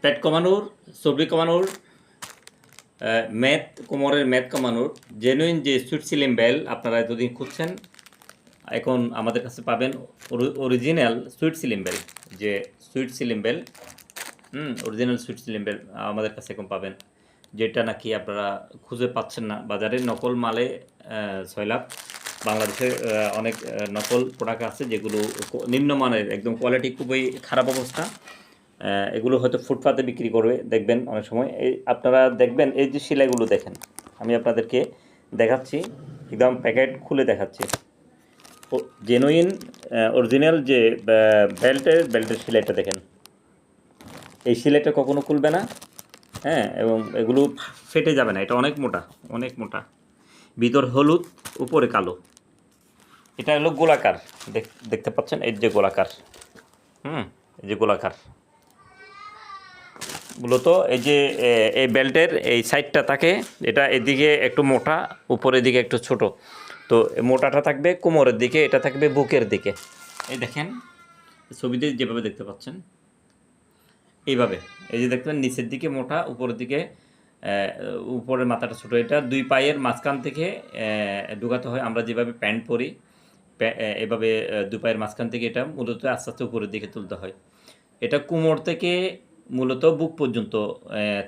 পেট কমানোর, চর্বি কমানোর, মেদ, কোমরের মেদ কমানোর জেনুইন যে সুইট স্লিম বেল আপনারা এতদিন খুঁজছেন, এখন আমাদের কাছে পাবেন অরিজিনাল সুইট স্লিম বেল। যে sweet slim bell, original sweet slim bell আমাদের কাছে এখন পাবেন, যেটা নাকি আপনারা খুঁজে পাচ্ছেন না বাজারে। নকল মালে সয়লাভ। বাংলাদেশে অনেক নকল প্রোডাক্ট আছে যেগুলো নিম্নমানের, একদম কোয়ালিটি খুবই খারাপ অবস্থা। এগুলো হয়তো ফুটপাতে বিক্রি করবে, দেখবেন অনেক সময়। এই আপনারা দেখবেন, এই যে সেলাইগুলো দেখেন, আমি আপনাদেরকে দেখাচ্ছি, একদম প্যাকেট খুলে দেখাচ্ছি। জেনুইন অরিজিনাল যে বেল্টের সেলাইটা দেখেন, এই সেলাইটা কখনো খুলবে না, হ্যাঁ, এবং এগুলো ফেটে যাবে না। এটা অনেক মোটা, অনেক মোটা, ভিতর হলুদ, উপরে কালো। এটা হলো গোলাকার, দেখতে পাচ্ছেন, এই যে গোলাকার, এই যে গোলাকার। মূলত এই যে এই বেল্টের এই সাইডটা থাকে, এটা এদিকে একটু মোটা, উপরের দিকে একটু ছোট। তো মোটাটা থাকবে কোমরের দিকে, এটা থাকবে বুকের দিকে। এই দেখেন ছবিতে যেভাবে দেখতে পাচ্ছেন, এইভাবে। এই যে দেখবেন নিচের দিকে মোটা, উপরের দিকে উপরের মাথাটা ছোটো। এটা দুই পায়ের মাঝখান থেকে ঢুকাতে হয়। আমরা যেভাবে প্যান্ট পরি, এভাবে দুই পায়ের মাঝখান থেকে এটা মূলত আস্তে আস্তে উপরের দিকে তুলতে হয়। এটা কোমর থেকে মূলত বুক পর্যন্ত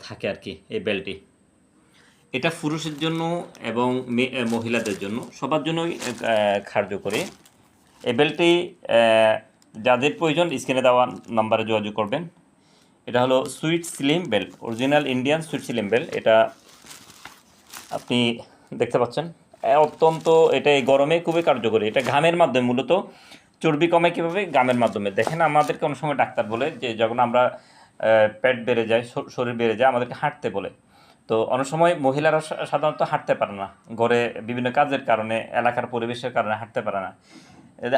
থাকে আর কি এই বেল্টটি। এটা পুরুষের জন্য এবং মহিলাদের জন্য, সবার জন্যই কার্যকরী। এই বেল্টটি যাদের প্রয়োজন স্ক্রিনে দেওয়া নাম্বারে যোগাযোগ করবেন। এটা হলো sweet slim belt, original Indian sweet slim belt. এটা আপনি দেখতে পাচ্ছেন, অত্যন্ত এটা এই গরমে খুবই কার্যকরী। এটা ঘামের মাধ্যমে, মূলত চর্বি কমে কীভাবে, ঘামের মাধ্যমে। দেখেন আমাদেরকে অনেক সময় ডাক্তার বলে যে যখন আমরা পেট বেড়ে যায়, শরীর বেড়ে যায়, আমাদেরকে হাঁটতে বলে। তো অনেক সময় মহিলারা সাধারণত হাঁটতে পারে না, ঘরে বিভিন্ন কাজের কারণে, এলাকার পরিবেশের কারণে হাঁটতে পারে না।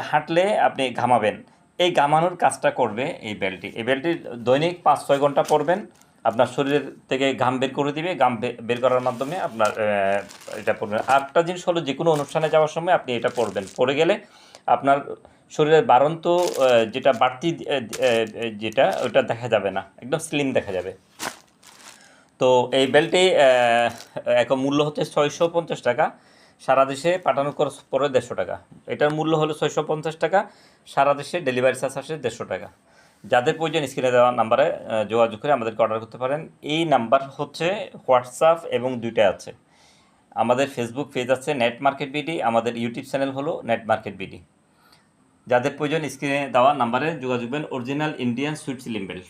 হাঁটলে আপনি ঘামাবেন, এই ঘামানোর কাজটা করবে এই বেল্টটি। এই বেল্টটি দৈনিক 5-6 ঘন্টা পরবেন, আপনার শরীরের থেকে ঘাম বের করে দিবে। ঘাম বের করার মাধ্যমে আপনার এটা পরবেন। আরেকটা জিনিস হলো, যে কোনো অনুষ্ঠানে যাওয়ার সময় আপনি এটা পরবেন। পরে গেলে আপনার শরীরের বাড়ন্ত যেটা বাড়তি যেটা, ওটা দেখা যাবে না, একদম স্লিম দেখা যাবে। তো এই বেল্টটি এখন মূল্য হচ্ছে 650 টাকা। সারা দেশে পাঠানো খরচ পড়ে 150 টাকা। এটার মূল্য হলো 650 টাকা, সারা দেশে ডেলিভারি চার্জ আসে 150 টাকা। যাদের প্রয়োজন স্ক্রিনে দেওয়া নাম্বারে যোগাযোগ করে আমাদেরকে অর্ডার করতে পারেন। এই নাম্বার হচ্ছে হোয়াটসঅ্যাপ এবং দুইটা আছে। আমাদের ফেসবুক পেজ আছে নেট মার্কেট বিডি, আমাদের ইউটিউব চ্যানেল হলো নেট মার্কেট বিডি। যাদের প্রয়োজন স্ক্রিনে দেওয়া নাম্বারে যোগাযোগ করবেন। Original Indian sweet slim belt.